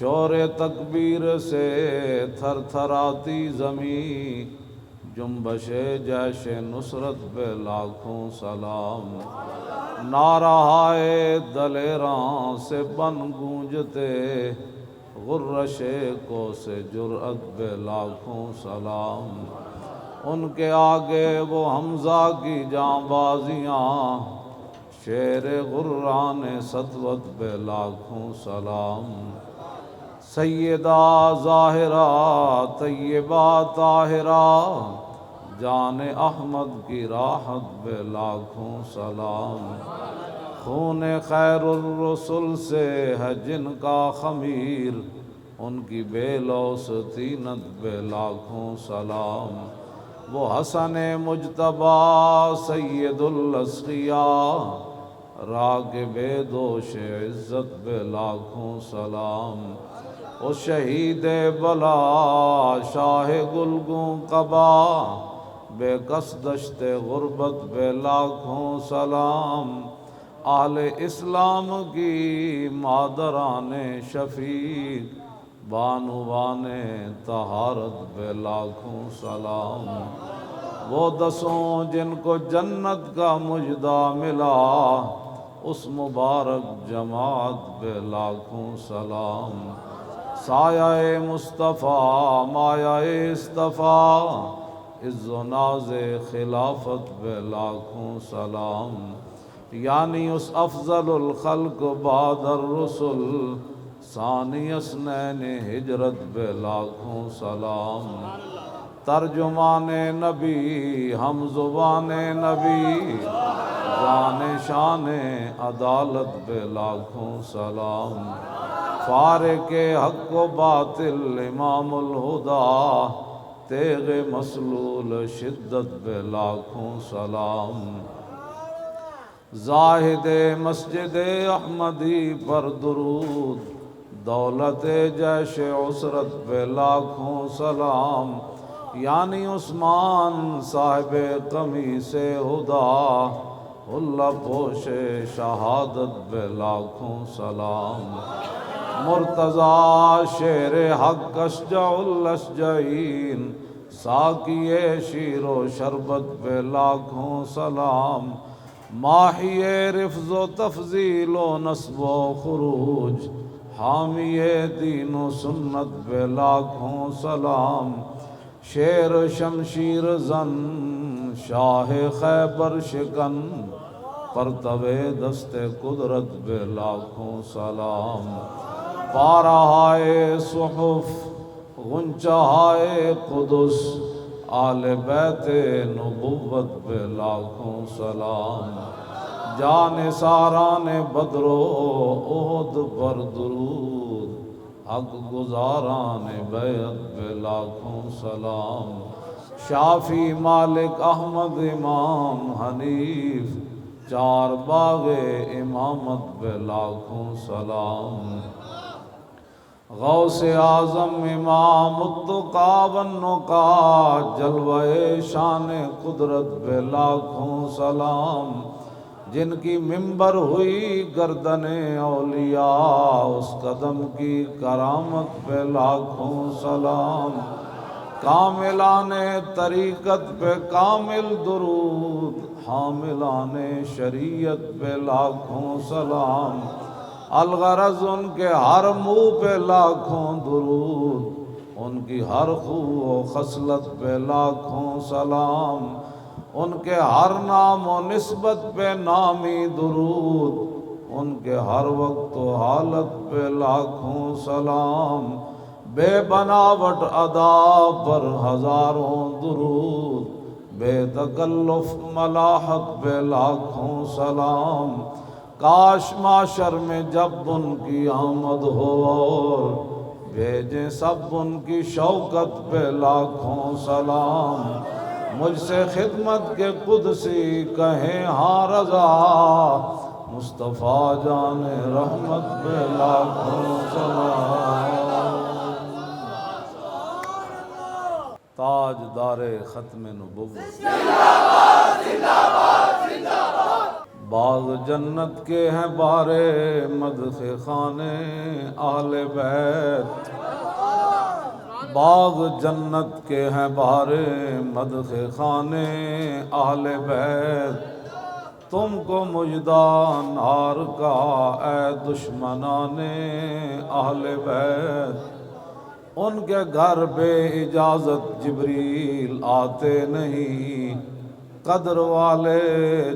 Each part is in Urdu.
شور تکبیر سے تھر تھراتی زمین، جنبش جیش نصرت پہ لاکھوں سلام۔ نعرہائے دلیراں سے بن گونجتے، غرش کو سے جرأت پہ لاکھوں سلام۔ ان کے آگے وہ حمزہ کی جانبازیاں، شیر غران سطوت پہ لاکھوں سلام۔ سیدہ ظاہرہ طیبہ طاہرہ، جان احمد کی راحت پہ لاکھوں سلام۔ خون خیر الرسل سے ہے جن کا خمیر، ان کی بے لوث طینت پہ لاکھوں سلام۔ وہ حسن مجتبیٰ سید الاسقیاء، راغب دوش عزت پہ لاکھوں سلام۔ اس شہید بلا شاہ گلگوں قبا، بے کس دشت غربت پہ لاکھوں سلام۔ اہل اسلام کی مادران شفیق، بانوان طہارت پہ لاکھوں سلام۔ وہ دسوں جن کو جنت کا مژدہ ملا، اس مبارک جماعت پہ لاکھوں سلام۔ سایہ مصطفیٰ مایہ اصطفیٰ، عز و ناز خلافت پہ لاکھوں سلام۔ یعنی اس افضل الخلق بعد الرسل، ثانی اثنین ہجرت پہ لاکھوں سلام۔ ترجمان نبی ہم زبان نبی، جان شان عدالت پہ لاکھوں سلام۔ فارق حق و باطل امام الہدا، تیغ مسلول شدت پہ لاکھوں سلام۔ زاہد مسجد احمدی پر درود، دولت جیش عسرت پہ لاکھوں سلام۔ یعنی عثمان صاحب قمیص ہدا، اللہ پوش شہادت پہ لاکھوں سلام۔ مرتضیٰ شیر حق اشجع الاشجعین، ساقی شیر و شربت پہ لاکھوں سلام۔ ماحی رفض و تفضیل و نصب و خروج، حامی دین و سنت پہ لاکھوں سلام۔ شیر شمشیر زن شاہ خیبر شکن، پرتو دست قدرت پہ لاکھوں سلام۔ پارہائے صحف غنچہائے قدس، آل بیت نبوت پہ لاکھوں سلام۔ جان ساران بدر و احد پر درود، حق گزاران بیعت پہ لاکھوں سلام۔ شافی مالک احمد امام حنیف، چار باغ امامت پہ لاکھوں سلام۔ غوث اعظم امام التقیٰ والنقیٰ، جلوہ شان قدرت پہ لاکھوں سلام۔ جن کی ممبر ہوئی گردن اولیاء، اس قدم کی کرامت پہ لاکھوں سلام۔ کاملان طریقت پہ کامل درود، حاملان شریعت پہ لاکھوں سلام۔ الغرض ان کے ہر منہ پہ لاکھوں درود، ان کی ہر خو و خصلت پہ لاکھوں سلام۔ ان کے ہر نام و نسبت پہ نامی درود، ان کے ہر وقت و حالت پہ لاکھوں سلام۔ بے بناوٹ ادا پر ہزاروں درود، بے تکلف ملاحت پہ لاکھوں سلام۔ کاش معاشر میں جب ان کی آمد ہو، اور بھیجیں سب ان کی شوکت پہ لاکھوں سلام۔ مجھ سے خدمت کے قدسی کہیں ہاں رضا، مصطفیٰ جان رحمت پہ لاکھوں سلام۔ تاجدار ختم نبوت، باغ جنت کے ہیں بارے مدح خانے اہل بیت، باغ جنت کے ہیں بارے مدح خانے اہل بیت، تم کو مجدہ نار کا اے دشمنان اہل بیت، ان کے گھر بے اجازت جبریل آتے نہیں، قدر والے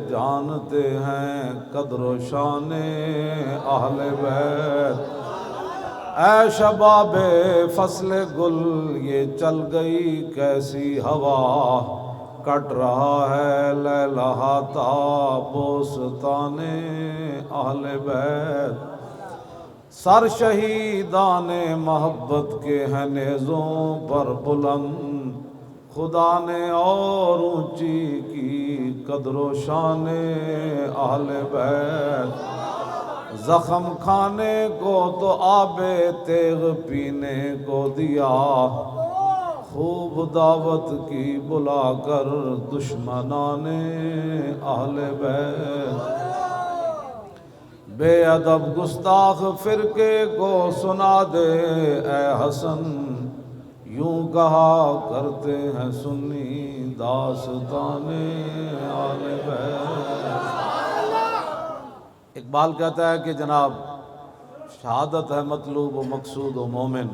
جانتے ہیں قدر و شان اہل بیت، اے شباب فصل گل یہ چل گئی کیسی ہوا، کٹ رہا ہے لہلاتا بوستان اہل بیت، سر شہیدان محبت کے ہیں نیزوں پر بلند، خدا نے اور اونچی کی قدر و شان اہل بیت، زخم کھانے کو تو آب تیغ پینے کو دیا، خوب دعوت کی بلا کر دشمنان اہل بیت، بے ادب گستاخ فرقے کو سنا دے اے حسن، یوں کہا کرتے ہیں سنی داستان اہل بیت۔ اقبال کہتا ہے کہ جناب شہادت ہے مطلوب و مقصود و مومن،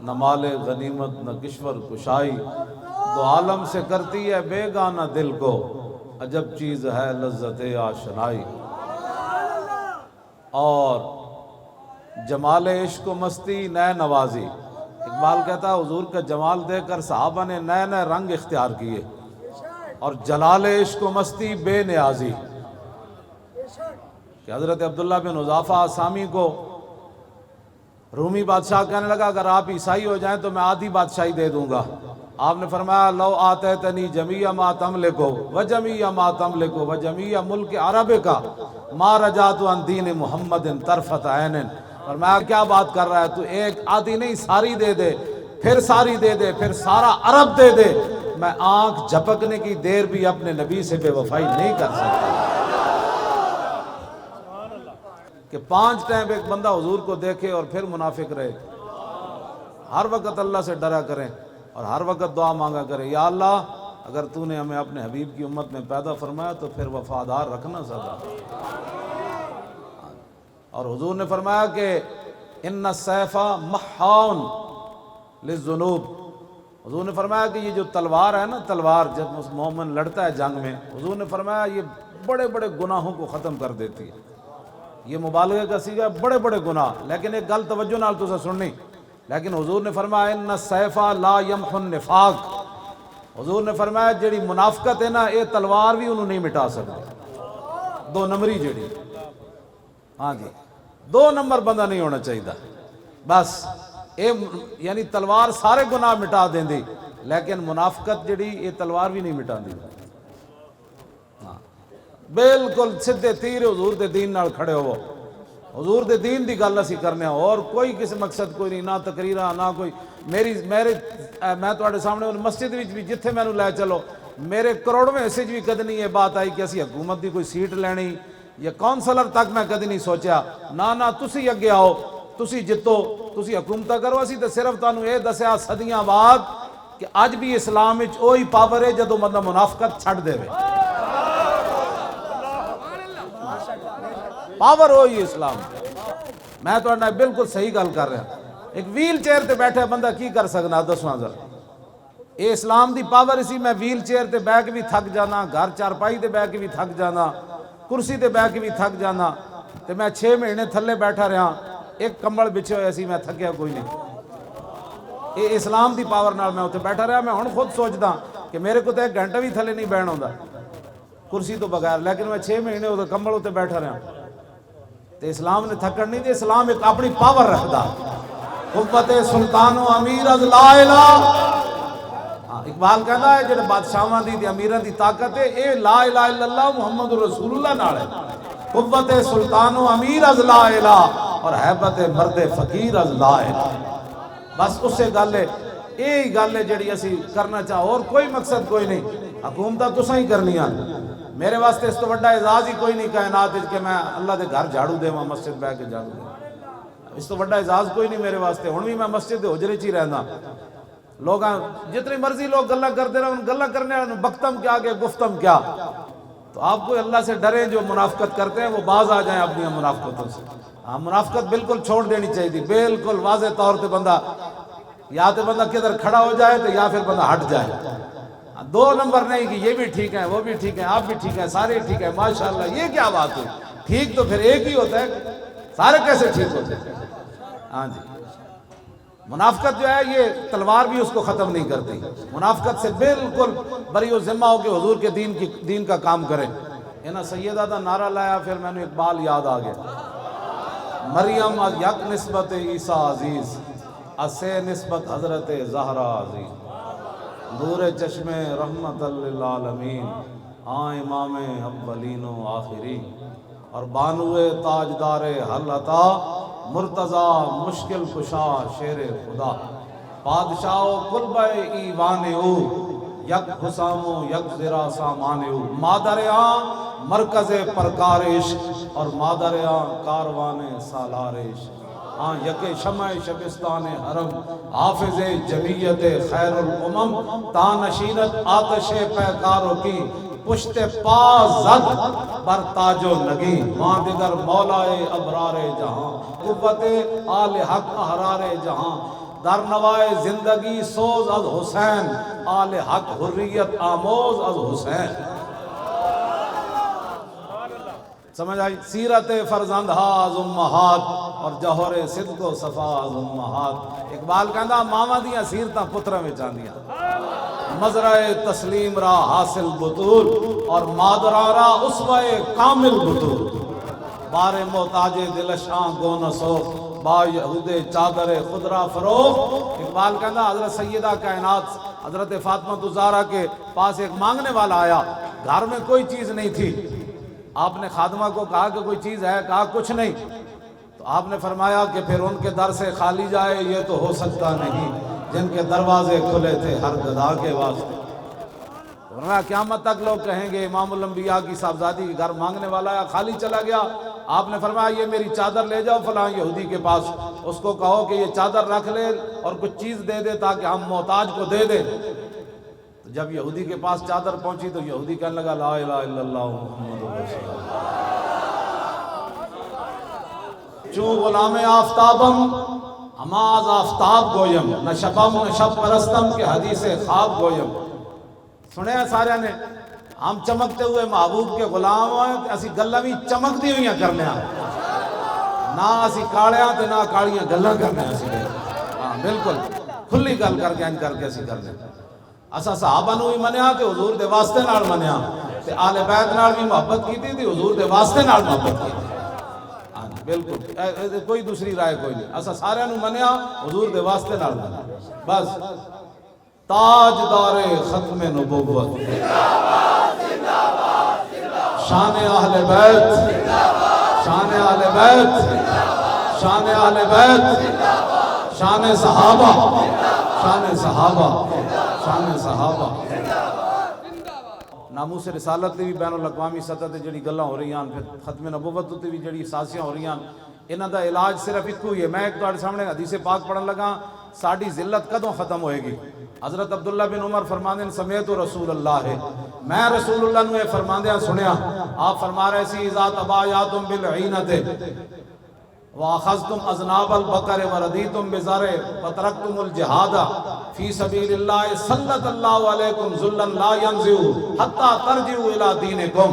نہ مال غنیمت نہ کشور کشائی، دو عالم سے کرتی ہے بے گانہ دل کو، عجب چیز ہے لذت آشنائی، اور جمال عشق و مستی نئے نوازی۔ اقبال کہتا ہے حضور کا جمال دیکھ کر صحابہ نے نئے نئے رنگ اختیار کیے، اور جلال عشق و مستی بے نیازی، کہ حضرت عبداللہ بن حذافہ اسامی کو رومی بادشاہ کہنے لگا اگر آپ عیسائی ہو جائیں تو میں آدھی بادشاہی دے دوں گا، آپ نے فرمایا لو آتیتنی جمیع ما تملکو وجمیع ما تملکو وجمیع ملک عرب کا ما رجعت عن دین محمد طرفت عین، اور میں کیا بات کر رہا ہے، تو ایک آدھی نہیں ساری دے دے، پھر ساری دے دے، پھر سارا عرب دے دے، میں آنکھ جھپکنے کی دیر بھی اپنے نبی سے بے وفائی نہیں کر سکتا۔ کہ 5 ٹائم ایک بندہ حضور کو دیکھے اور پھر منافق رہے، ہر وقت اللہ سے ڈرا کریں اور ہر وقت دعا مانگا کریں، یا اللہ اگر تو نے ہمیں اپنے حبیب کی امت میں پیدا فرمایا تو پھر وفادار رکھنا سدا۔ اور حضور نے فرمایا کہ ان السیف محاون للذنوب، حضور نے فرمایا کہ یہ جو تلوار ہے نا، تلوار جب مومن لڑتا ہے جنگ میں، حضور نے فرمایا یہ بڑے بڑے گناہوں کو ختم کر دیتی ہے، یہ مبالغہ کا صیغہ ہے، بڑے بڑے گناہ، لیکن ایک گل توجہ نال تسا سننی، لیکن حضور نے فرمایا ان السیف لا یمحو النفاق، حضور نے فرمایا جیڑی منافقت ہے نا یہ تلوار بھی انہوں نہیں مٹا سکتی، 2 نمبری جیڑی، ہاں جی 2 نمبر بندہ نہیں ہونا چاہیے، بس یعنی تلوار سارے گناہ مٹا دیں دی، لیکن منافقت جیڑی یہ تلوار بھی نہیں مٹا دی، بالکل سدھے تیر حضور دے دین نال کھڑے ہو، حضور دے دین دی گل اسی کرنے ہو، اور کوئی کسی مقصد کوئی نہیں، نہ تقریرہ نہ کوئی میں تواڈے سامنے مسجد وچ بھی جتھے مینوں لے چلو، میرے کروڑویں حصے بھی کدی نہیں یہ بات آئی کہ اسی حکومت دی کوئی سیٹ لینی یا کونسلر تک میں کدی نہیں سوچیا، نہ تسی اگے آؤ، تسی جتو، تسی حکومت کرو، اسی تے صرف تانوں یہ دسیا صدیاں بعد کہ اج بھی اسلام وچ وہی پاور ہے جدوں بندہ منافقت چھڈ دے، پاور ہوئی اسلام، میں تو بالکل صحیح گل کر رہا، ایک ویل چیئر تے بیٹھے بندہ کی کر سکنا دسواں ذرا، اے اسلام دی پاور اسی، میں ویل چیئر تے بیٹھ کے بھی تھک جانا، گھر چارپائی تے بیٹھ کے بھی تھک جانا، کرسی تے بیٹھ کے بھی تھک جانا، تے میں 6 مہینے تھلے بیٹھا رہا، ایک کمبل بچھے ہوئے سی، میں تھکیا کوئی نہیں، اے اسلام دی پاور نال میں اتنے بیٹھا رہا، میں ہن خود سوچدا کہ میرے کو تے 1 گھنٹہ بھی تھلے نہیں بیٹھنا ہوندا کرسی تو بغیر، لیکن میں 6 مہینے اتنے کمبل اتنے بیٹھا رہا، تے اسلام نے تھکن نہیں دے، اسلام ایک اپنی پاور رکھدا، قوت سلطان و امیر از لا الہ، اقبال کہتا ہے جڑے بادشاہاں دی امیراں دی طاقت ہے اے لا الہ الا اللہ محمد رسول اللہ نال ہے، قوت سلطان و امیر از لا الہ اور حیبت مرد فقیر از لا الہ، بس اس سے گل ہے، یہی گل ہے جڑی اسی کرنا چاہو، اور کوئی مقصد کوئی نہیں، حکومتہ تساں ہی کرنیاں، میرے واسطے اس تو بڑا اعزاز ہی کوئی نہیں کائنات کہ میں اللہ دے گھر جھاڑو دے وہاں مسجد بہ کے جھاڑو دے، اس تو بڑا اعزاز کوئی نہیں میرے واسطے۔ ہن بھی میں مسجد دے حجرے چ ہی رہنا، لوگ جتنی مرضی لوگ گلا کرتے رہے، ان گلا کرنے والوں بختم کیا کہ گفتم کیا۔ تو آپ کو اللہ سے ڈریں، جو منافقت کرتے ہیں وہ باز آ جائیں اپنی منافقتوں سے۔ ہاں، منافقت بالکل چھوڑ دینی چاہیے تھی، بالکل واضح طور پہ بندہ یا تو بندہ کدھر کھڑا ہو جائے تو یا پھر بندہ ہٹ جائے، دو نمبر نہیں کہ یہ بھی ٹھیک ہے وہ بھی ٹھیک ہے آپ بھی ٹھیک ہیں سارے ٹھیک ہیں ماشاءاللہ، یہ کیا بات ہے؟ ٹھیک تو پھر ایک ہی ہوتا ہے، سارے کیسے ٹھیک ہوتے ہیں؟ ہاں جی، منافقت جو ہے یہ تلوار بھی اس کو ختم نہیں کرتی، منافقت سے بالکل بری و ذمہ ہو کے حضور کے دین کا کام کریں۔ یہ نا سیدہ دا نعرہ لایا، پھر میں نے اقبال یاد آ گیا، مریم از یک نسبت عیسیٰ عزیز، اسے نسبت حضرت زہرا عزیز، نور چشم رحمت للعالمین، امام اولین و آخرین، اور بانو تاجدار حل عطا، مرتضی مشکل کشا شیر خدا، بادشاہ قلبہ ایوان او، یک حسام و یک زرا سامان او، مادر مرکز پرکارش اور مادر کاروان سالارش، یک شمع شبستان حرم، حافظ جمیعت خیر الامم، تانشینت آتش پیکاروں کی، پشت پا زد بر تاج و نگی، ماں دیگر مولائے ابرار جہاں، قوت آل حق احرار جہاں، در نوائے زندگی سوز از حسین، آل حق حریت آموز از حسین۔ سمجھ آئی؟ سیرت فرزندہ از امہات اور جوہر صدق و صفا از امہات۔ اقبال کہندا ماما دیاں سیرتاں پتراں وچ آندیاں، مزرع تسلیم را حاصل بطول اور مادراں را اسوہ کامل بطول، بار محتاج دلشاں گونسو با یہود چادر خضرا فروغ۔ اقبال کہندا حضرت سیدہ کائنات حضرت فاطمہ الزہرا کے پاس ایک مانگنے والا آیا، گھر میں کوئی چیز نہیں تھی، آپ نے خادمہ کو کہا کہ کوئی چیز ہے؟ کہا کچھ نہیں۔ تو آپ نے فرمایا کہ پھر ان کے در سے خالی جائے یہ تو ہو سکتا نہیں، جن کے دروازے کھلے تھے ہر گدھا کے واسطے۔ فرمایا قیامت تک لوگ کہیں گے امام الانبیاء کی صاحبزادی کے گھر مانگنے والا ہے خالی چلا گیا۔ آپ نے فرمایا یہ میری چادر لے جاؤ فلاں یہودی کے پاس، اس کو کہو کہ یہ چادر رکھ لے اور کچھ چیز دے دے تاکہ ہم محتاج کو دے دیں۔ جب یہودی کے پاس چادر پہنچی تو یہودی کہنے لگا لا الہ الا اللہ محمد رسول اللہ، چون غلام آفتابم ہما از آفتاب گویم، نہ شبم نہ شب پرستم کے حدیث خواب گویم۔ سنے ہیں سارے نے، ہم چمکتے ہوئے محبوب کے غلام ہیں، اسی گلہ بھی چمک دی ہوئی ہیں کرنے ہیں، نہ اسی کاڑیاں تے نہ کاڑیاں گلہ کرنے ہیں۔ ہاں بالکل کھلی گل کر کے کر کے اسی کرنے ہیں۔ اسا صحابہ نو بھی منیا تے حضور دے واسطے نال منیا، تے آل بیت نال بھی محبت کی تھی حضور دے واسطے نال محبت کی تھی۔ بالکل کوئی دوسری رائے کوئی نہیں، اسا سارے نو منیا حضور دے واسطے نال منیا بس۔ تاجدار ختم نبوت، شان اہل بیت، شان اہل بیت، شان اہل بیت، شان صحابہ، شان صحابہ، شان صحابہ۔ ناموس رسالت تے بھی بین الاقوامی سطح تے جڑی گلاں ہو رہی ہیں، پھر ختم نبوت تے بھی جڑی سازیاں ہو رہی ہیں، انہاں دا علاج صرف ایک ہی ہے۔ میں ایک تہاڈے سامنے حدیث پاک پڑھن لگا، ساڈی ذلت کدوں ختم ہوئے گی؟ حضرت عبداللہ بن عمر فرماندے ہیں سمیت رسول اللہ ہے، میں رسول اللہ نو یہ فرماندیاں سنیا، آپ فرما رہے سی اذا تبایعتم بالعینۃ وَأَخَذْتُمْ أَذْنَابَ الْبَقَرِ وَرَضِيتُمْ بِالزَّرْعِ وَتَرَكْتُمُ الْجِهَادَ فِي سَبِيلِ اللَّهِ سَلَّطَ اللَّهُ عَلَيْكُمْ ذُلًّا لَا يَنزِعُ حَتَّى تَرْجِعُوا إِلَى دِينِكُمْ۔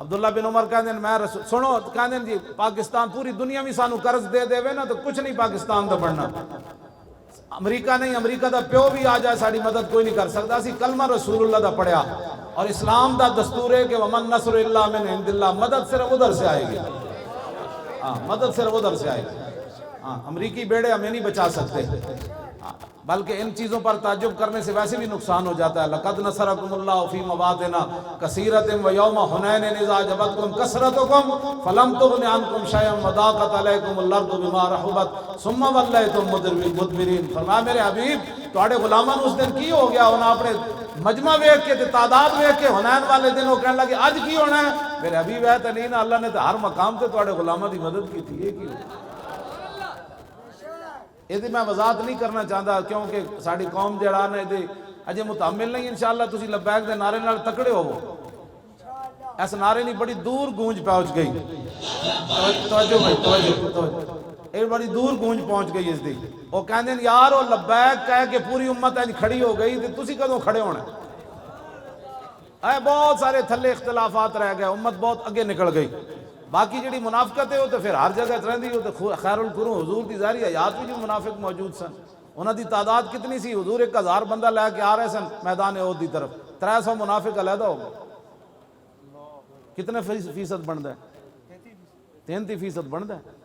عبداللہ بن عمر کہتے ہیں میں رسول سنو، کہتے ہیں جی پاکستان پوری دنیا میں سانو قرض دے دے نا تو کچھ نہیں پاکستان دا بڑھنا، امریکہ نہیں، امریکہ دا پیو بھی آ جائے ساری مدد کوئی نہیں کر سکتا۔ اسی کلمہ رسول اللہ دا پڑھیا، اور اسلام دا دستور ہے کہ وَمَن نَصْرُ إِلَّا مِنْ عِنْدِ اللَّهِ، مدد صرف ادھر سے آئے گی، مدد صرف ادھر سے آئے گی۔ امریکی بیڑے ہمیں نہیں بچا سکتے، بلکہ ان چیزوں پر تعجب کرنے سے ویسے بھی نقصان ہو جاتا ہے. لقد نصرکم اللہ فی مواطن کثیرۃ ویوم حنین اذ اعجبتکم کثرتکم فلم تغن عنکم شیئا وضاقت علیکم الارض بما رحبت ثم ولیتم مدبرین. فرمایا میرے حبیب تواڈے غلاماں اس دن کی ہو گیا؟ انہاں اپنے مجمع ویکھ کے تعداد ویکھ کے حنین والے دن وہ کہنے لگے اج کی ہونا ہے؟ میرے حبیب ہے تو نہیں نا، اللہ نے تو ہر مقام تے تواڈے غلاماں دی مدد کی تھی. یہ کی یہ میں وضاحت نہیں کرنا چاہتا کیونکہ ساری قوم جڑا نا یہ اجے متحمل نہیں. انشاءاللہ تسی لبیک دے نعرے نال تکڑے ہوو. اس نعرے نہیں بڑی دور گونج پہنچ گئی. توجہ بھائی توجہ یہ بڑی دور گونج پہنچ گئی اس دی. وہ کہندے ہیں یار وہ لبیک کہہ کے پوری امت انج کھڑی ہو گئی تے تسی کدوں کھڑے ہونا؟ اے بہت سارے تھلے اختلافات رہ گئے، امت بہت اگے نکل گئی. باقی جڑی منافقت ہے وہ تو پھر ہر جگہ رہندی. وہ تو خیر القرون حضور دی ظاہری حیات میں جو منافق موجود سن انہاں دی تعداد کتنی سی؟ حضور 1000 بندہ لے کے آ رہے سن میدان احد دی طرف، 300 منافق علیحدہ ہو گئے. کتنے فیصد بنتا ہے؟ 33% بنتا ہے.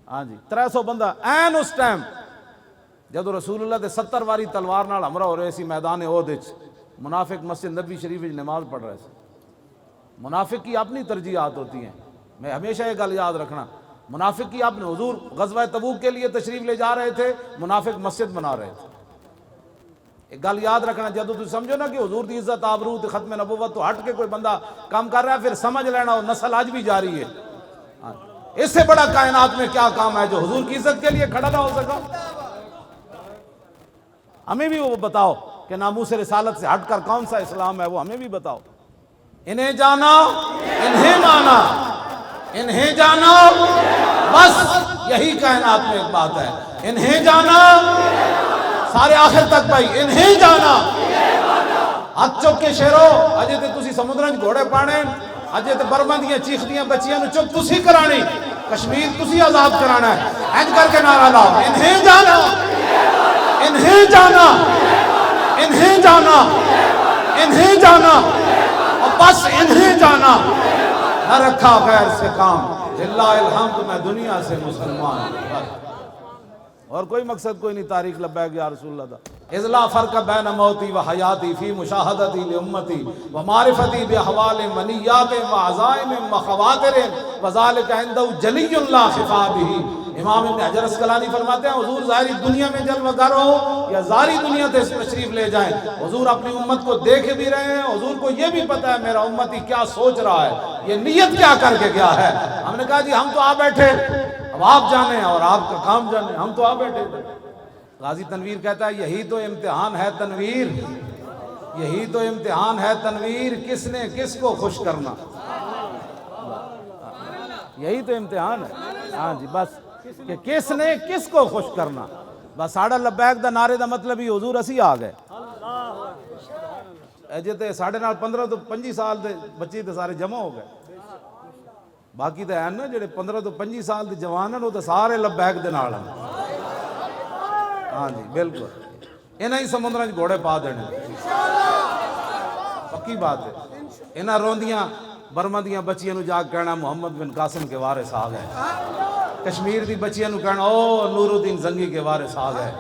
ہاں جی 300 بندہ این اس ٹائم جدو رسول اللہ دے 70 واری تلوار نال ہمراہ ہو رہے سی میدان احد وچ. منافق مسجد نبی شریف وچ نماز پڑھ رہے تھے. منافق کی اپنی ترجیحات ہوتی ہیں. میں ہمیشہ یہ گل یاد رکھنا، منافق کی اپنے حضور غزوہ تبوک کے لیے تشریف لے جا رہے تھے، منافق مسجد بنا رہے تھے. ایک گل یاد رکھنا، جدو تم سمجھو نا کہ حضور دی عزت آبرو تے ختم نبوت تو ہٹ کے کوئی بندہ کام کر رہا ہے، پھر سمجھ لینا وہ نسل آج بھی جاری ہے. اس سے بڑا کائنات میں کیا کام ہے جو حضور کی عزت کے لیے کھڑا نہ ہو سکا؟ ہمیں بھی وہ بتاؤ کہ ناموس رسالت سے ہٹ کر کون سا اسلام ہے، وہ ہمیں بھی بتاؤ. انہیں جانا انہیں مانا انہیں جانا، بس یہی کائنات میں ایک بات ہے. انہیں جانا سارے آخر تک بھائی، انہیں جانا. ہاتھ چک کے شیرو اجے تے تسی سمندرن گھوڑے پانے، اجے تے برما دیاں چیخدیاں بچیاں نو چک تسی کرانی، کشمیر تسی آزاد کرانا ہے. اینج کر کے نعرہ لاؤ، انہیں جانا انہیں جانا انہیں جانا انہیں جانا، اور بس انہیں جانا. نہ رکھا غیر سے کام، للہ الحمد میں دنیا سے مسلمان ہوں. اور کوئی مقصد کوئی نہیں. تاریخ لبیک یا رسول اللہ دا اذ لا فرق بین موتی و حیاتی فی مشاہدتی لامتی و معرفتی باحوال منیات و عزائم و خواتر وذالک عنده جلی لا خفا به. امام ابن حجر اسقلانی فرماتے ہیں حضور ظاہری دنیا میں جلوہ گر ہو یا ظاہری دنیا سے تشریف لے جائیں، حضور اپنی امت کو دیکھ بھی رہے ہیں. حضور کو یہ بھی پتہ ہے میرا امتی کیا سوچ رہا ہے، یہ نیت کیا کر کے گیا ہے. ہم نے کہا جی ہم تو آ بیٹھے، اب آپ جانیں اور آپ کا کام جانیں، ہم تو آ بیٹھے. غازی تنویر کہتا ہے یہی تو امتحان ہے تنویر، یہی تو امتحان ہے تنویر، کس نے کس کو خوش کرنا. یہی تو امتحان ہے. ہاں جی بس کہ کس نے کس کو خوش کرنا. بس ساڑھا لبیک دا نعرے دا مطلب ہی حضور اسی آ گئے. اجے تے ساڑھے نال 15 تو 25 سال دے بچے تے سارے جمع ہو گئے. باقی تے ہیں نا جڑے 15 تو 25 سال دے جوان ہیں وہ تے سارے لبیک دے نال ہیں. ہاں جی بالکل انہاں ہی سمندراں وچ گھوڑے پا دینے پکی بات ہے. انہاں روندیاں برما دیاں بچیاں نو جا کے کہنا محمد بن قاسم کے وارث آ گئے. کشمیر دی بچیاں نو کہنا او نور الدین زنگی کے وارث آ گئے،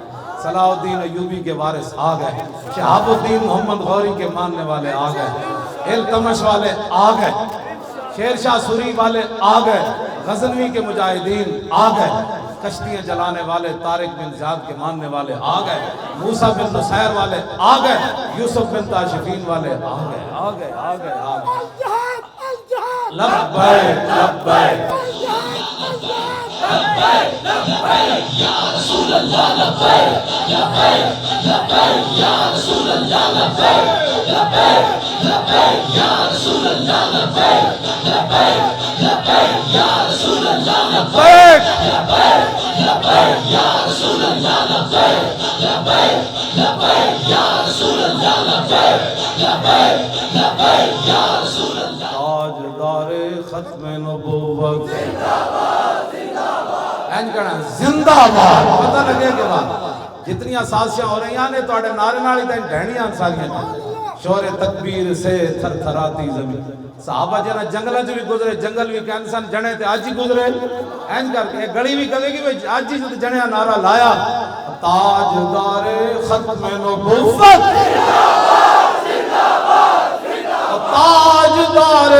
صلاح الدین ایوبی کے وارث آ گئے، شہاب الدین محمد غوری کے ماننے والے آ گئے، التمش والے آ گئے، شیر شاہ سوری والے آ گئے، غزنوی کے مجاہدین آ گئے، کشتیاں جلانے والے طارق بن زیاد کے ماننے والے آ گئے، موسیٰ بن نصیر والے آ گئے، یوسف بن تاشفین والے آ گئے آ گئے آ گئے آ گئے. لبیک لبیک لبیک لبیک یا رسول اللہ لبیک لبیک لبیک یا رسول اللہ لبیک لبیک لبیک یا رسول اللہ لبیک لبیک لبیک یا رسول اللہ لبیک لبیک لبیک یا رسول اللہ لبیک لبیک لبیک یا رسول اللہ لبیک لبیک لبیک یا رسول اللہ. تاجدار ختم نبوت زندہ باد زندہ باد کہنا زندہ باد. پتہ لگے کہ بات جتنی سازشاں ہو رہی ہیں تو نعرے نال ہی ڈہنیاں ساریاں شور تکبیر سے تھر تھراتی زمین. صحابہ جنا جنگل بھی گزرے، جنگل بھی کینسن جنے تے آج ہی گزرے. این کر کے گڑی بھی کہے گی آج ہی جنیا نعرہ لایا تاجدار ختم نبوت، تاجدار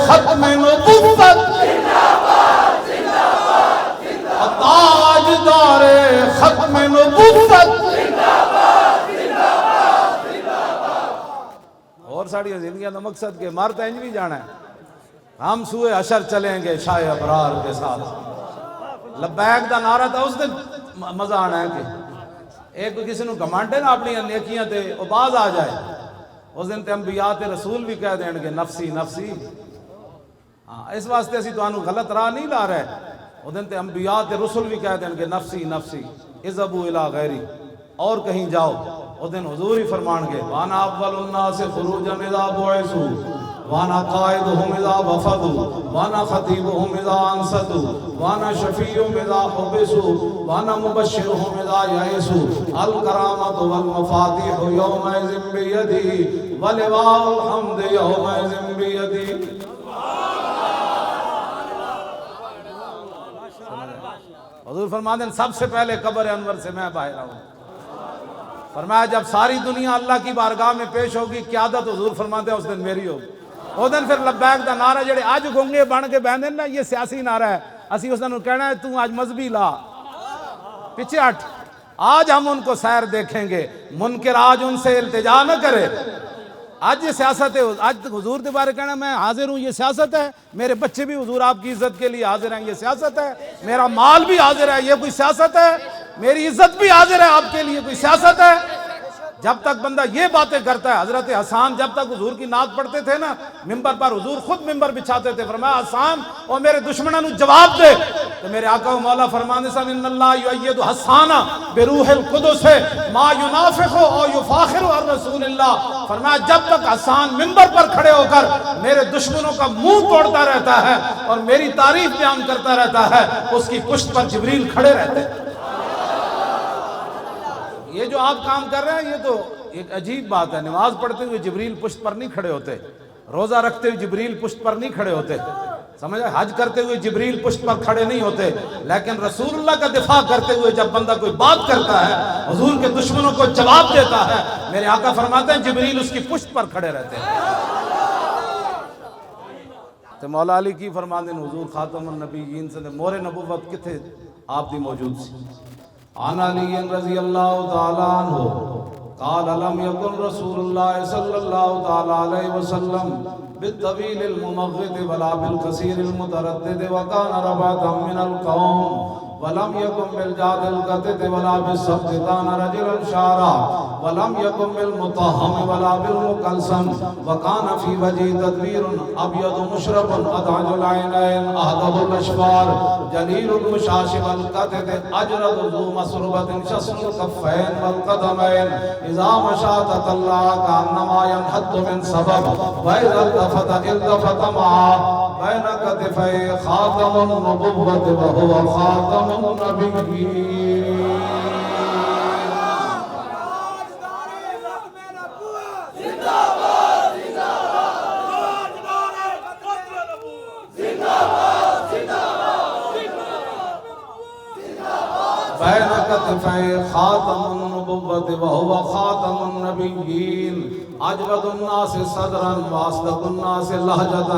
ختم نبوت، تاجدار ختم نبوت۔ اور ساڑی زندگیاں کا مقصد کہ مر تو انج بھی جانا ہے، ہم سوئے حشر چلیں گے شاہ ابرار کے ساتھ۔ لبیک دا نعرہ تھا اس دن مزہ آنا ہے کہ ایک کسی نو گھمنڈ ہے نا اپنی نیکیاں تے او باز آ جائے، اس دن تے انبیاء تے رسول بھی کہہ دیں گے نفسی نفسی۔ اس واسطے اسی تو انہوں غلط راہ نہیں لا رہے، اس دن تے انبیاء تے رسول بھی کہہ دیں گے نفسی نفسی اذهبوا الی غیری، اور کہیں جاؤ۔ اس دن حضور ہی فرمان گے وانا اول الناس خروجا اذا بعثوا وانا قائدهم اذا وفدوا وانا خطیبهم اذا انصتوا وانا شفیعهم اذا حبسوا وانا مبشرهم اذا یئسوا الکرامۃ والمفاتیح یومئذ بیدی ولواء الحمد یومئذ بیدی۔ حضور فرماتے ہیں سب سے پہلے قبر انور سے میں باہر آؤں۔ فرمایا جب ساری دنیا اللہ کی بارگاہ میں پیش ہوگی قیادت حضور فرماتے ہیں اس دن میری ہوگی۔ اس دن پھر لبیک دا نعرہ جڑے آج گونگے بن کے بہن نا یہ سیاسی نعرہ ہے، اسی اس دن کہنا ہے تو آج مذہبی لا پیچھے ہٹ، آج ہم ان کو سیر دیکھیں گے، منکر آج ان سے التجا نہ کرے۔ آج یہ سیاست ہے، آج حضور کے بارے کہنا میں حاضر ہوں یہ سیاست ہے، میرے بچے بھی حضور آپ کی عزت کے لیے حاضر ہیں یہ سیاست ہے، میرا مال بھی حاضر ہے یہ کوئی سیاست ہے، میری عزت بھی حاضر ہے آپ کے لیے کوئی سیاست ہے۔ جب تک بندہ یہ باتیں کرتا ہے، حضرت حسان جب تک حضور کی نعت پڑھتے تھے نا ممبر پر، حضور خود ممبر بچھاتے تھے، فرمایا حسان اور میرے دشمنوں جواب دے، تو میرے آقا و مولا فرمانے سے ان اللہ یؤید حسانہ بروح القدس ما ینافخ او یفاخر عن رسول اللہ۔ فرمایا جب تک حسان ممبر پر کھڑے ہو کر میرے دشمنوں کا منہ توڑتا رہتا ہے اور میری تعریف بیان کرتا رہتا ہے، اس کی پشت پر جبریل کھڑے رہتے ہیں۔ یہ جو آپ کام کر رہے ہیں یہ تو ایک عجیب بات ہے، نماز پڑھتے ہوئے جبریل پشت پر نہیں کھڑے ہوتے، روزہ رکھتے ہوئے جبریل پشت پر نہیں کھڑے ہوتے، سمجھے، حج کرتے ہوئے جبریل پشت پر کھڑے نہیں ہوتے، لیکن رسول اللہ کا دفاع کرتے ہوئے جب بندہ کوئی بات کرتا ہے، حضور کے دشمنوں کو جواب دیتا ہے، میرے آقا فرماتے ہیں جبریل اس کی پشت پر کھڑے رہتے ہیں۔ تو مولا علی کی فرماندے حضور خاتم النبیین سے مور نبوت کتھے آپ دی موجود سی۔ عن علی رضی اللہ تعالیٰ عنہ قال لم يكن رسول اللہ صلی اللہ تعالیٰ علیہ وسلم بالطویل الممغد ولا بالقصیر المتردد وكان ربعة من القوم ولم يكن بالجاد القتد ولا بالسبت كان رجلا شعرا ولم يكن بالمطهم ولا بالمكلسم وكان في وجهه تدبير ابيض مشرب ادعج العينين اهدب الاشفار جليل المشاش والقتد اجرد ذو مسربة شسن الكفين والقدمين اذا مشى تطلع كانما ينحط من سبب واذا التفت معه بين كتفي خاتم النبوة وهو خاتم النبيين۔ بين كتفي خاتم النبوة وهو خاتم النبيين اجود الناس صدرا واصدق الناس لهجة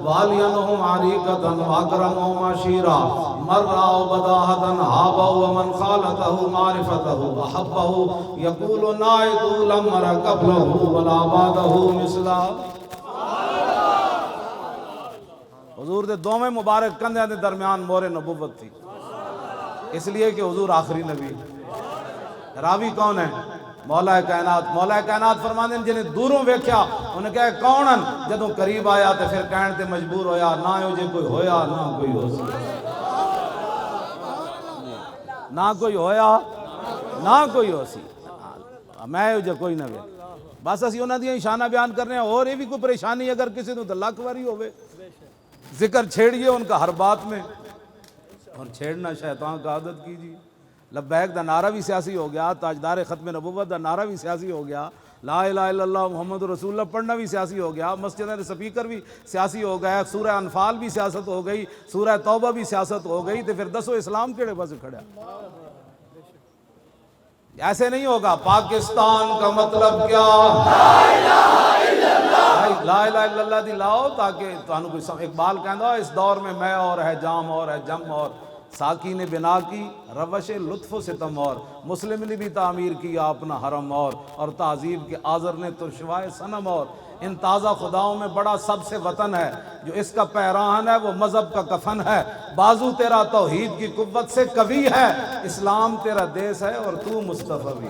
والينهم عريقة واكرمهم عشيرا من رأوا بداهة هابوا ومن خالته معرفته وحبه يقول نائت لم مر قبله ولا بعده مثلا۔ حضور دے دوویں مبارک کندھیاں دے درمیان مور نبوت تھی، اس لیے کہ حضور آخری نبی۔ راوی کون ہے؟ مولا کائنات۔ مولا کائنات فرماندے جنہیں دوروں ویکھیا انہیں کہا کون ہیں، جدوں قریب آیا تو پھر کہن تے مجبور ہویا نہ ہو جے کوئی ہویا نہ کوئی ہو سی، نہ کوئی ہویا نہ کوئی ہو سی، میں ہو جے کوئی نہ وے۔ بس اسی انہاں دیاں شانہ بیان کر رہے ہیں، اور یہ بھی کوئی پریشانی اگر کسی تو لاکھ واری ہوئے ذکر چھیڑیے ان کا ہر بات میں، اور چھیڑنا شیطان کا عادت کیجیے۔ لبیک دا نعرہ بھی سیاسی ہو گیا، تاجدار ختم نبوت دا نعرہ بھی سیاسی ہو گیا، لا الہ الا اللہ محمد رسول اللہ پڑھنا بھی سیاسی ہو گیا، مسجد کے سپیکر بھی سیاسی ہو گیا، سورہ انفال بھی سیاست ہو گئی، سورہ توبہ بھی سیاست ہو گئی، تو پھر دسو اسلام کیڑے پاس کھڑا؟ ایسے نہیں ہوگا. پاکستان کا مطلب کیا؟ لا الہ الا اللہ دی لاؤ تاکہ تانوں کوئی. اقبال کہندا اس دور میں میں اور ہے جام اور ہے جم اور ساکی نے بنا کی روش لطف و ستم اور مسلم نے بھی تعمیر کیا اپنا حرم اور تہذیب کے آذر نے ترشوائے صنم اور ان تازہ خداؤں میں بڑا سب سے وطن ہے جو اس کا پیراہن ہے وہ مذہب کا کفن ہے. بازو تیرا توحید کی قوت سے قوی ہے اسلام تیرا دیس ہے اور تو مصطفی بھی.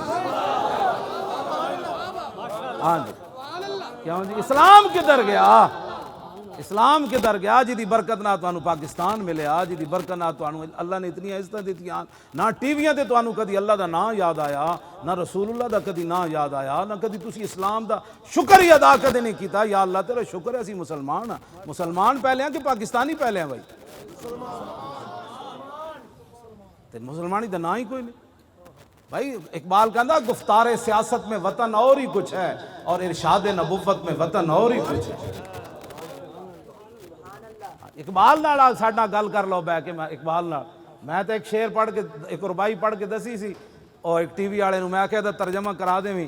ہاں جی کیوں جی اسلام کدھر گیا؟ اسلام کدھر گیا جی برکت نہ تانوں پاکستان ملیا جی برکت نہ تانوں اللہ نے اتنی عزت دیتیاں نہ ٹی ویاں تے تانوں کدی اللہ دا نام یاد آیا نہ رسول اللہ دا کدی نام یاد آیا نہ کدی تسی اسلام دا شکر ہی ادا کدی نہیں کیتا. یا اللہ تیرا شکر ہے اسی مسلمان ہاں. مسلمان پہلے ہیں کہ پاکستانی پہلے ہیں بھائی؟ تے مسلمانی دا نام ہی کوئی نہیں بھائی. اقبال کہندا گفتار سیاست میں وطن اور ہی کچھ ہے اور ارشاد نبوت میں وطن اور ہی کچھ ہے. اقبال نال ساڈا گل کر لو بہ کے. میں اقبال نال میں تو ایک شعر پڑھ کے ایک ربائی پڑھ کے دسی سی اور ایک ٹی وی والے نوں میں کہتا ترجمہ کرا دیں.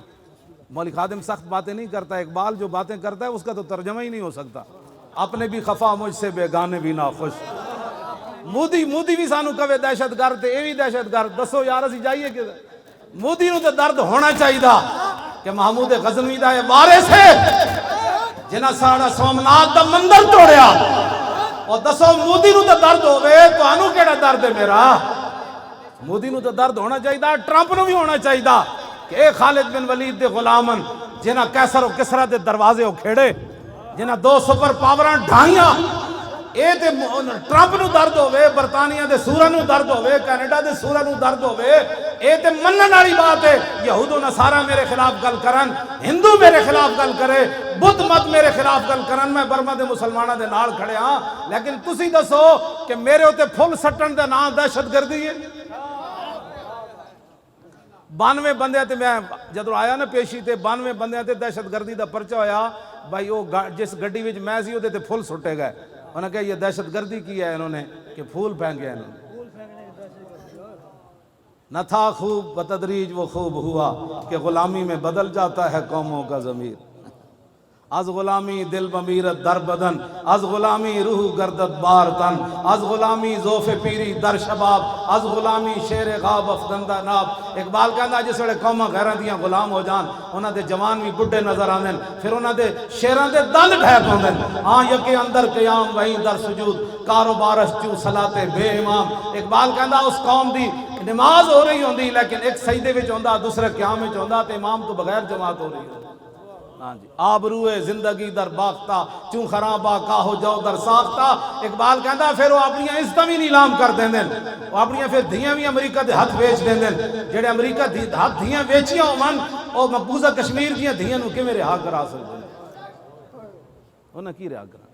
مولوی خادم سخت باتیں نہیں کرتا. اقبال جو باتیں کرتا ہے اس کا تو ترجمہ ہی نہیں ہو سکتا. اپنے بھی خفا مجھ سے بیگانے بھی ناخوش. مودی بھی سانو کہے دہشت گرد تے اے بھی دہشت گرد. دسو یار اسی جائیے کہ مودی نو تے درد ہونا چاہیے کہ محمود غزنوی دا یہ وارث ہے جنہاں ساڑا سومنات دا مندر توڑیا. اور دسو مودی نو تے درد ہوئے تو آنو کیڑا درد ہے میرا؟ مودی نو تے درد ہونا چاہیے. ٹرمپ نو بھی ہونا چاہیے کہ اے خالد بن ولید دے غلامن جنہاں کیسر و کسرا دے دروازے ہو کھیڑے جنہاں 2 سپر پاوراں ڈھائیاں. اے تے ٹرمپ نو درد ہوئے برطانیہ دے سورا نو درد ہوئے کینیڈا دے سورا نو درد ہوئے. اے تے منن والی بات ہے. یہود و نصارہ میرے خلاف گل کرن ہندو میرے خلاف گل کرے بدھ مت میرے خلاف گل کرن میں برما دے مسلمانہ دے نال کھڑے ہاں. لیکن تسی دسو کہ میرے ہوتے پھل سٹن دے نام دہشت گردی ہے. 92 بندے تے میں جدو آیا نا پیشی تے 92 بندے تے دہشت گردی دا پرچہ ہویا. بھائی وہ جس گڈی وچ میں سی تے پھول سٹے گئے. انہوں نے کہا یہ دہشت گردی کی ہے انہوں نے کہ پھول پھینکے انہوں نے. نہ تھا خوب بتدریج وہ خوب ہوا کہ غلامی میں بدل جاتا ہے قوموں کا ضمیر. از غلامی دل بمیرت در بدن از غلامی روح گردت بار تن از غلامی ذوف پیری در شباب از غلامی شیر غاب افدندہ ناب. اقبال کہندا جس ویلے قوماں غیراں دیاں غلام ہو جان انہاں دے جوان بھی بڈھے نظر آندے پھر انہاں دے شیراں دے دند ڈھیک ہوندے. ہاں یکے اندر قیام وہیں در سجود کاروبارش چو صلاۃ بے امام. اقبال کہندا اس قوم دی نماز ہو رہی ہوندی لیکن ایک سجدے وچ ہوندا دوسرے قیام وچ ہوندا تے امام تو بغیر جماعت ہو رہی ہوندی. ہاں جی آبروئے زندگی در باختہ چون خرابہ کاہو جو در ساختہ. اقبال کہندا پھر وہ اپنی عزتاں بھی نیلام کر دیں دیں وہ اپنی پھر دھیاں بھی امریکہ دے ہاتھ بیچ دیں دیں. جڑے امریکہ ہاتھ دھیاں بیچیاں ہومن او مقبوضہ کشمیر دیاں دھیاں نو کیویں رہا کرا سکدے انہاں کی رہا کرا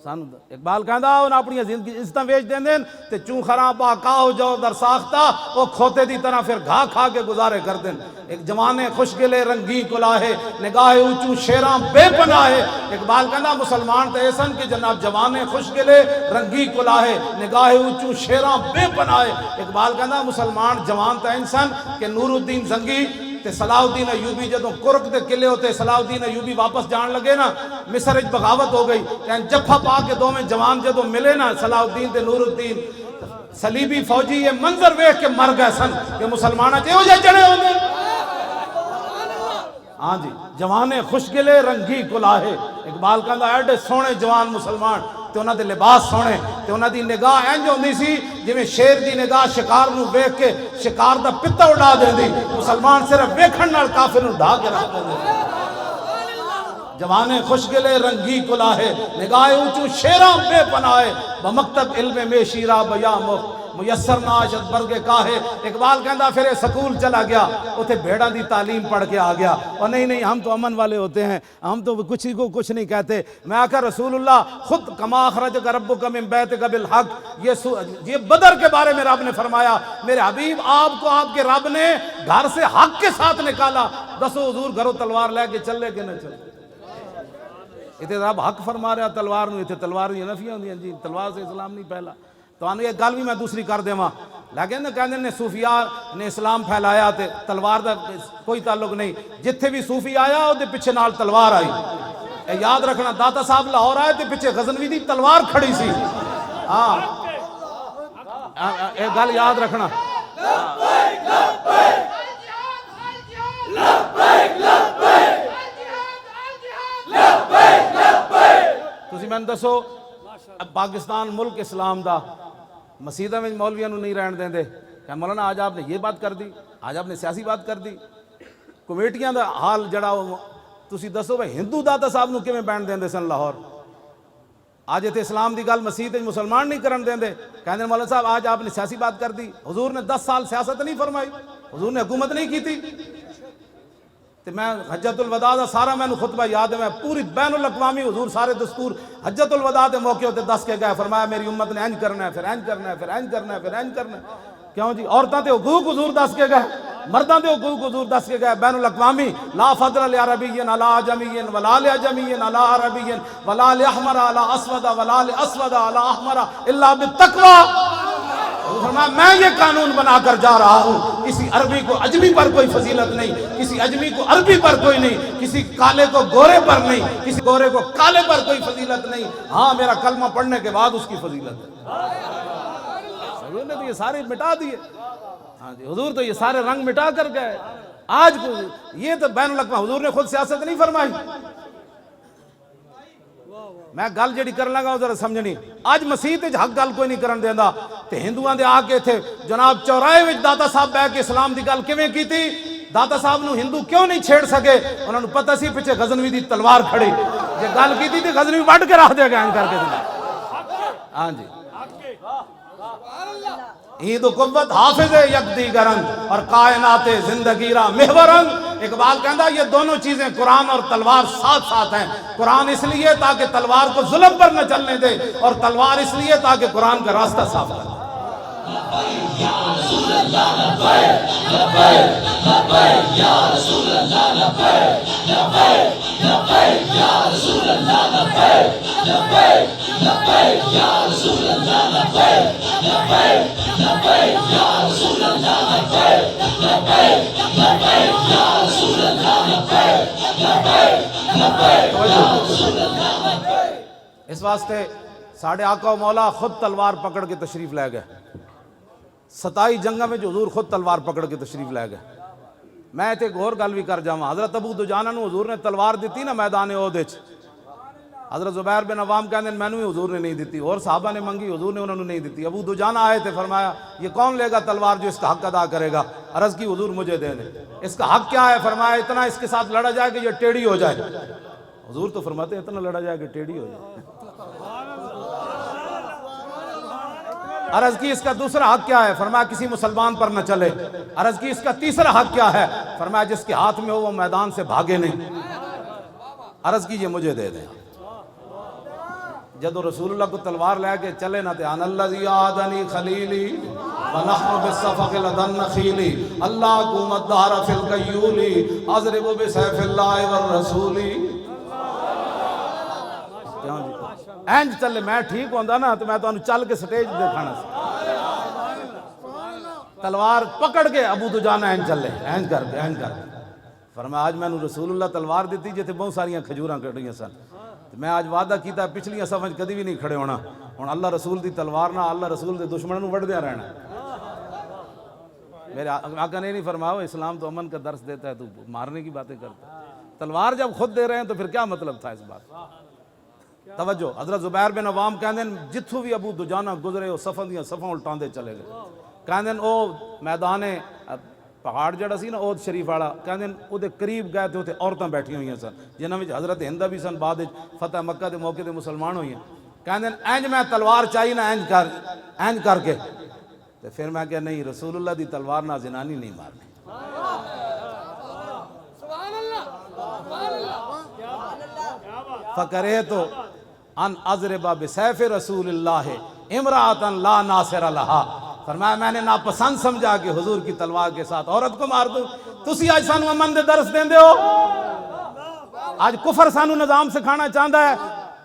سان. اقبال کہندا انہاں اپنی عزتاں بیچ دیں دیں تے چون خرابہ کاہو جو در ساختہ وہ کھوتے دی طرح پھر گھا کھا کے گزارے کر دیں. ایک جوانے خوشگلے رنگی کلاہے نگاہ اونچوں شیراں بے پناہ ہے. اقبال کہندا مسلمان تے ایسن کہ جناب جوانے خوشگلے رنگی کلاہے نگاہ اونچوں شیراں بے پناہ ہے. اقبال کہندا مسلمان جوان تے انسان کہ نور الدین زنگی تے صلاح الدین ایوبی جدوں کرک دے قلعے ہوتے صلاح الدین ایوبی واپس جان لگے نا مصر وچ بغاوت ہو گئی. جفا پا کے دوویں جوان جدوں ملے نا صلاح الدین تے نور الدین صلیبی فوجی یہ منظر ویکھ کے مر گئے سن کہ مسلماناں تے ہو جے جڑے ہوندے. ہاں جی جوانے خوشگلے رنگی کلاہے. اقبال کہندا ایڈے سونے جوان مسلمان تے انہاں دے لباس سونے تے انہاں دی نگاہ انج ہوندی سی جویں شیر دی نگاہ شکار نو ویکھ کے شکار دا پتا اڑا دیندی. مسلمان صرف ویکھن نال کافر نو ڈھا کے رکھ دیندے. جوانے خوشگلے رنگی کلاہے نگاہ اونچوں شیراں بے پناہ بمکتب علم میں شیرا بیا میسر ناشد برگے کاہے. اقبال کہندا پھر سکول چلا گیا اتھے بھیڑاں دی تعلیم پڑھ کے آ گیا. اور نہیں ہم تو امن والے ہوتے ہیں ہم تو کچھ ہی کو کچھ نہیں کہتے. میں آقا رسول اللہ خود کما اخرجک ربک من بیتک بالحق یہ بدر کے بارے میں رب نے فرمایا میرے حبیب آپ کو آپ کے رب نے گھر سے حق کے ساتھ نکالا. دسو حضور گھروں تلوار لے کے چلے کہ نہ چلے؟ اتنے رب حق فرما رہا تلوار نو اتنے تلوار دی نفیاں ہوندیاں جی تلوار سے اسلام نہیں پہلا. تو آنے ایک گل بھی میں دوسری کر دیواں لیکن کہندے نے صوفیاء نے اسلام پھیلایا تے تلوار دا کوئی تعلق نہیں، جتھے بھی صوفی آیا او دے پیچھے نال تلوار آئی. اے یاد رکھنا، داتا صاحب لاہور آئے تے پیچھے غزنوی دی تلوار کھڑی سی. ہاں اے گل یاد رکھنا. تسی میں دسو پاکستان ملک اسلام دا مسیدہ میں مولویاں نو نہیں رہن دیندے کہ مولانا آج آپ نے یہ بات کر دی، آج آپ نے سیاسی بات کر دی. کمیٹیاں دا حال جڑا تسی دسو بھائی ہندو داتا صاحب نو کیویں بین دیندے سن لاہور؟ آج تے اسلام دی گل مسیح مسلمان نہیں کرن دیندے، کہندے مولانا صاحب آج آپ نے سیاسی بات کر دی. حضور نے 10 سال سیاست نہیں فرمائی، حضور نے حکومت نہیں کی تھی. تے میں حجت الوداع دا سارا میں خطبہ یاد ہے، میں پوری بین الاقوامی حضور سارے دستور حجت الوداع دے موقع تے دس کے گئے، فرمایا میری امت نے انج کرنا ہے، پھر انج کرنا ہے، پھر انج کرنا ہے، پھر انج کرنا ہے. کیوں جی؟ عورتاں تے حقوق حضور دس کے گئے، مرداں تے حقوق حضور دس کے گئے. بین الاقوامی لا فضل لعربی علی عجمی ولا لعجمی علی عربی ولا لاحمر علی اسود ولا لاسود علی احمر الا بالتقوی. فرمایا میں یہ قانون بنا کر جا رہا ہوں، کسی عربی کو اجمی پر کوئی فضیلت نہیں، کسی اجمی کو عربی پر کوئی نہیں، کسی کالے کو گورے پر نہیں، کسی گورے کو کالے پر کوئی فضیلت نہیں. ہاں میرا کلمہ پڑھنے کے بعد اس کی فضیلت ہے. حضور نے تو یہ سارے مٹا دیے. ہاں جی، حضور تو یہ سارے رنگ مٹا کر گئے. آج یہ تو بین الاقوامی حضور نے خود سیاست نہیں فرمائی. میں گل جڑی کرن لگا ذرا سمجھنی. اج مسیح تے حق گل کوئی نہیں کرن دیندا تے ہندوؤں دے آ کے تھے جناب چوراہے وچ داتا صاحب بیٹھ کے اسلام دی گل کیویں کیتی؟ داتا صاحب نو ہندو کیوں نہیں چھیڑ سکے؟ انہاں نو پتہ سی پیچھے غزنوی دی تلوار کھڑی، جے گل کیتی تے غزنوی وڈ کے رکھ دے گا کر کے. ہاں جی، عید و قوت حافظ یکدیگرن اور کائنات زندگی را محورن. اقبال کہندا یہ دونوں چیزیں قرآن اور تلوار ساتھ ساتھ ہیں. قرآن اس لیے تاکہ تلوار کو ظلم پر نہ چلنے دے، اور تلوار اس لیے تاکہ قرآن کا راستہ صاف کرے. اس واسطے ساڑھے آقا و مولا خود تلوار پکڑ کے تشریف لے گئے. 27 جنگاں میں جو حضور خود تلوار پکڑ کے تشریف لے گئے. میں تے ایک اور گل بھی کر جاواں. حضرت ابو دجانہ نو حضور نے تلوار دیتی نا میدان احد وچ. حضرت زبیر بن عوام کہندے مینوں بھی حضور نے نہیں دیتی، اور صحابہ نے منگی، حضور نے انہوں نے نہیں دیتی. ابو دجانہ آئے تھے، فرمایا یہ کون لے گا تلوار جو اس کا حق ادا کرے گا؟ عرض کی حضور مجھے دے دیں. اس کا حق کیا ہے؟ فرمایا اتنا اس کے ساتھ لڑا جائے کہ یہ ٹیڑھی ہو جائے. حضور تو فرماتے اتنا لڑا جائے کہ ٹیڑھی ہو جائے. عرض کی اس کا دوسرا حق کیا ہے؟ فرمایا کسی مسلمان پر نہ چلے. عرض کی اس کا تیسرا حق کیا ہے؟ فرمایا جس کے ہاتھ میں ہو وہ میدان سے بھاگے نہیں. عرض کی یہ مجھے دے دیں. جدو رسول اللہ کو تلوار لے کے چلے نہ تے ان الذی عادنی خلیلی ونحن بالصفق لدن نخیلی اللہ قومت دار فی القیولی اضرب بسیف اللہ والرسولی. اینج چلے میں ٹھیک ہوندا نا تو میں تو چل کے سٹیج دیکھانا سی. تلوار پکڑ کے ابو دجانہ اینج چلے، اینج کر کے اینج کر کے. فرمایا آج میں نے رسول اللہ تلوار دیتی جتے بہت ساریاں کھجوراں کٹیاں سن. میں آج وعدہ کیتا پچھلیاں صفاں کدی بھی نہیں کھڑے ہونا. ہن اللہ رسول دی تلوار نہ اللہ رسول دے دشمنوں نوں وڈدیاں رہنا. میرے آقا نے نہیں فرمایا اسلام تو امن کا درس دیتا ہے، تو مارنے کی باتیں کرتا ہے. تلوار جب خود دے رہے ہیں تو پھر کیا مطلب تھا اس بات؟ توجہ. حضرت زبیر بن عوام کہندے جتھوں بھی ابو دجانہ گزرے وہ صفاں دیاں صفاں الٹاندے چلے گئے. کہندے او میدان پہاڑ جڑا سی نا عہد شریف والا، کہندے او دے قریب گئے تے اوتے عورتاں بیٹھی ہوئی سن جنہاں وچ حضرت ہندہ بھی سن. بعد فتح مکہ دے موقع تے مسلمان ہوئی ہیں. کہندے اینج میں تلوار چاہیے نا اینج کر کے. تے پھر میں کہ نہیں، رسول اللہ دی تلوار نہ زنانی نہیں مارنی. فکرہت ان اضرب بسیف رسول اللہ امرأۃ لا ناصر لہا. فرمایا میں نے ناپسند سمجھا کہ حضور کی تلوار کے ساتھ عورت کو مار دوں. تسی آج سانو امن دے درس دیندے ہو. آج کفر سانو نظام سکھانا چاہتا ہے.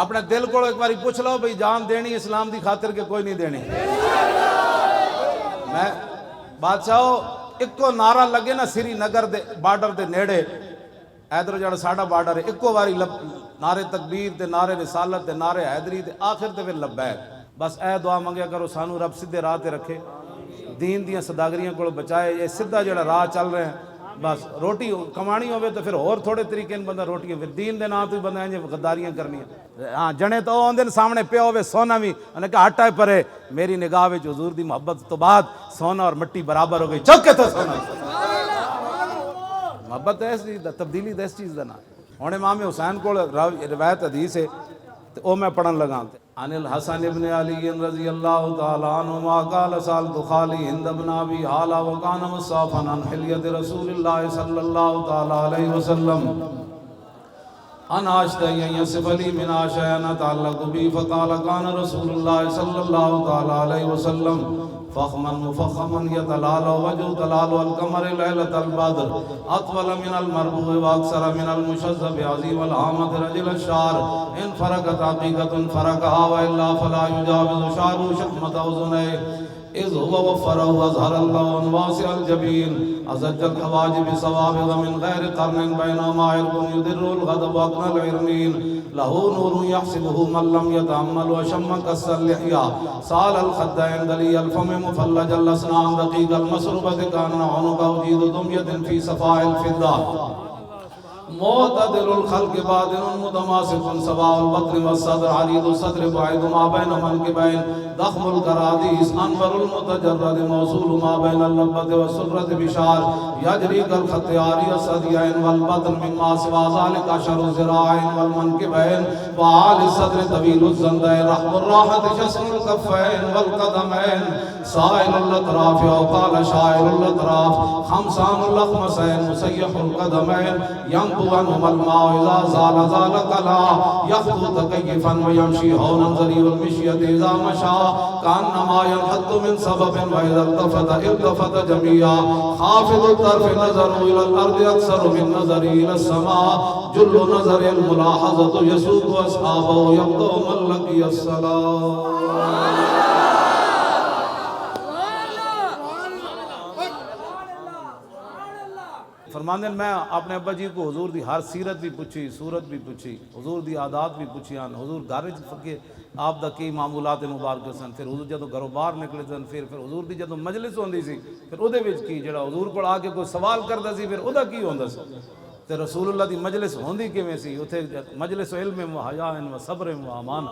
اپنے دل کو ایک باری پوچھ لو بھئی جان دینی اسلام دی خاطر کے کوئی نہیں دینی. میں بادشاہو اکو نعرہ لگے نا سری نگر دے بارڈر دے نیڑے ایدر جڑا ساڑا بارڈر ہے اکو باری نعرے تکبیر تے نعرے رسالت تے نعرے حیدری تے آخر تے پھر لبیک. بس اے دعا منگیا کرو سانو رب سدھے راہ تے رکھے, دین دیاں صداگریاں کو بچائے. یہ سدھا جڑا راہ چل رہے ہیں بس روٹی کمانی ہوئے تو پھر اور تھوڑے طریقے بندہ روٹی پھر دین دے نا تو بندہ ہیں غداریاں کرنی ہیں. ہاں جنے تو آن دن سامنے پہ ہوئے سونا بھی انہیں کہا ہٹا پرے میری نگاہ وچ حضور دی محبت تو بعد سونا اور مٹی برابر ہو گئی. چوکے تو سونا محبت ہے اس چیز دا, تبدیلی دا اس چیز دا نا. ہن امام حسین کو روایت حدیث ہے تو او میں پڑھن لگا. عن الحسن ابن علی رضی اللہ تعالی عنہما قال سألت خالی ہند بن ابی حالہ وکان مصافا عن حلیت رسول اللہ صلی اللہ تعالی علیہ وسلم ان اشتہی ان یصف لی من شیئا نتعلق بی فقال کان رسول اللہ صلی اللہ تعالی علیہ وسلم فخما مفخما يتلال وجه تلال القمر ليلة البدر اطول من المربوع واكثر من المشذب عظيم الهامة رجل الشعر ان فرقت حقيقة فرقها والا فلا يجاوز شعره شحمة اذنيه اذ هو وفره اظهر الله واسع الجبين ازج الحواجب صوابغ من غير قرن بينما عرق يدر الغضب واقنى العرنين له نور يحسبه من لم يتأمل وشم كس اللحية سال الخدين دلي الفم مفلج الاسنان دقيق المسربة كان عنق وجيد دمية في صفاء الفضة معتدل الخلق بادن متماسك سواء البطن والصدر عريض الصدر بعيد ما بين منكبين ضخم الكراديس انور المتجرد موصول ما بين اللبة والسرة بشار يجري كالخط عاري الصديين والبطن مما سوى ذلك اشهر الذراعين والمنكبين وعالي الصدر طويل الزندين رحم الراحة شسن الكفين والقدمين سائل الاطراف او قال شائر الاطراف خمسان الاخمسين مسيح القدمين ينبو عنهما الماء اذا زال زال قلا يخطو تكيفا ويمشي هونا ذريع المشية اذا مشى كأنما ينحط من سبب واذا التفت جميعا خافض الطرف نظر الى الارض اكثر من نظر الى السماء جل نظر الملاحظة يسوق اصحابه يبدو من لقي الصلاة. فرماندن میں اپنے ابا جی کو حضور دی ہر سیرت بھی پوچھی, صورت بھی پوچھی, حضور دی عادات بھی پوچھی, حضور گھر فکے آپ دا کی معمولات مبارک سن. پھر حضور جدو گھروں باہر نکلے سن پھر حضور دی جدو مجلس ہوندی سی پھر او دے وچ کی جڑا حضور کو آ کے کوئی سوال کردا سی پھر او دا کی ہوندا سی. تے رسول اللہ دی مجلس ہوندی کیویں سی اوتھے مجلس علم و حیا و صبر و امان.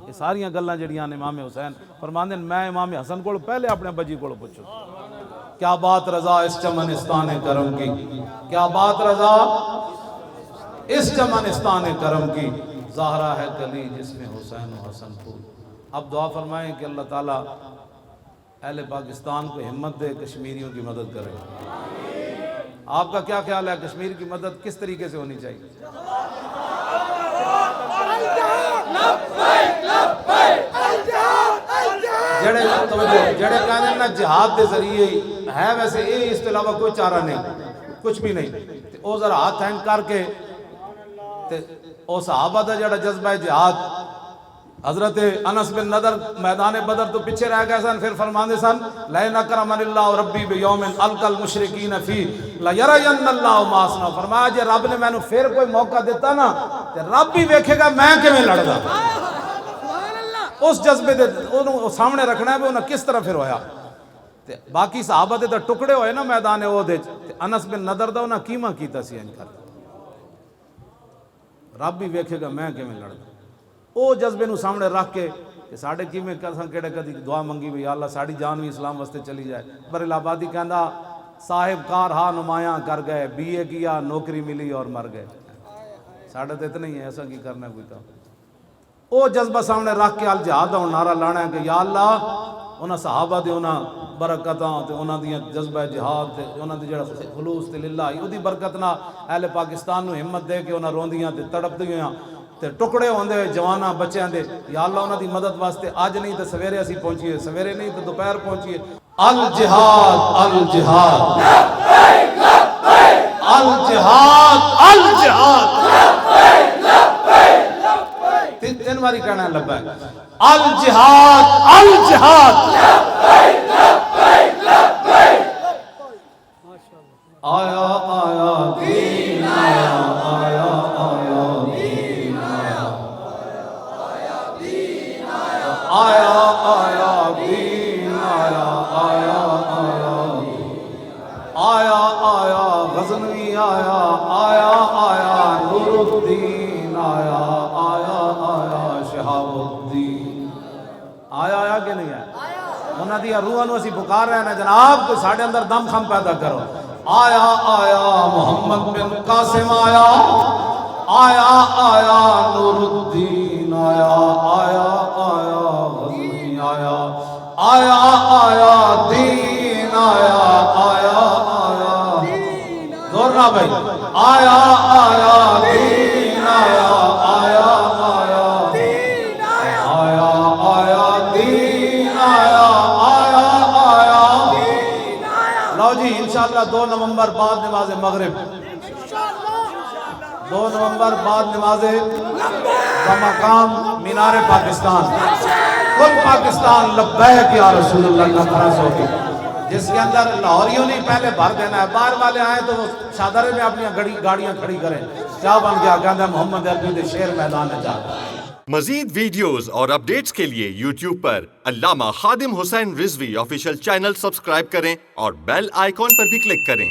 یہ ساریاں گلاں جڑیاں نے امام حسین فرماندن میں امام حسن کو پہلے اپنے ابا جی کو پوچھو کیا بات رضا اس چمنستان کرم کی, کیا بات رضا اس چمنستان کرم کی, زہرا ہے کلی جس میں حسین و حسن پھول. اب دعا فرمائیں کہ اللہ تعالیٰ اہل پاکستان کو ہمت دے, کشمیریوں کی مدد کرے. آپ کا کیا خیال ہے کشمیر کی مدد کس طریقے سے ہونی چاہیے؟ جڑے کہنے نا جہاد دے ذریعے ہے ویسے یہ اس کے علاوہ کوئی چارہ نہیں, کچھ بھی نہیں. او ذرا ہاتھ ہینڈ کر کے او صحابہ دا جڑا جذبہ جہاد حضرت انس بن نضر میدان بدر تو پیچھے رہ گئے سن. پھر فرماندے سن لئن اکرمنی اللہ ربی بیوم القی المشرکین فی لیرین اللہ ما اصنع. فرمایا جے رب نے مینوں پھر کوئی موقع دیتا نا تے رب بھی ویکھے گا میں کیویں لڑدا. اس جذبے دے انہوں سامنے رکھنا ہے بھی انہوں کس طرح پھر ہویا. باقی صحابہ دے ٹکڑے ہوئے نا میدان احد انس بن نضر دا انہاں کیما کیتا سی انج کر رب بھی ویکھے گا میں کیویں لڑدا. او جذبے نو سامنے رکھ کے کہ ساڈے کیویں کساں کیڑے کدی دعا منگی بھی یا اللہ ساڈی جان بھی اسلام واسطے چلی جائے. بریل آبادی کہندا صاحب کار ہاں نمایاں کر گئے, بی اے کیا نوکری ملی اور مر گئے. ساڈے تے اتنا ہی ہے, ایسا کی کرنا کوئی کام. او جذبہ سامنے رکھ کے الجہاد اور نعرہ لانا ہے کہ یا اللہ انہاں صحابہ دے انہاں برکتاں تے انہاں دیاں جذبہ جہاد تے انہاں دی جڑا خلوص تے للہ اودی برکت نال اہل پاکستان نو ہمت دے کے انہاں روندیاں تے تڑپدیاں تے ٹکڑے ہوندے جواناں بچیاں دے یا اللہ انہاں دی مدد واسطے اج نہیں تے سویرے اسی پہنچیے سویرے نہیں تے دوپہر پہنچیے الجہاد الجہاد الجہاد الجہاد تین باری کہنا ہے لبیک الجہاد الجہاد آیا آیا دین آیا آیا آیا دین آیا آیا دین آیا آیا آیا دین آیا آیا آیا آیا آیا غزنوی آیا آیا آیا نور الدین آیا آیا آیا شہاب الدین آیا آیا کہ نہیں آیا انہاں دی روحاں نو اسی پکار رہے ہیں جناب کوئی ساڑھے اندر دم خم پیدا کرو آیا آیا محمد بن قاسم آیا آیا آیا نور الدین آیا آیا آیا غزنوی آیا آیا آیا دین آیا آیا آیا زور نہ بھائی آیا آیا دین آیا آیا آیا آیا آیا دین آیا آیا آیا لو جی انشاءاللہ 2 نومبر بعد نماز مغرب 2 نومبر بعد نماز بمقام مینار پاکستان کل پاکستان لبیک یا رسول اللہ کا فرض ہوگی جس کے اندر لاہوریوں نے پہلے بھر دینا ہے باہر والے آئیں تو وہ شادرے میں اپنی گاڑیاں کھڑی کریں کیا بن گیا کہتا ہے محمد عربی دے شیر میدان ہے جاتا مزید ویڈیوز اور اپڈیٹس کے لیے یوٹیوب پر علامہ Khadim Hussain Rizvi official channel subscribe کریں اور بیل آئیکن پر بھی کلک کریں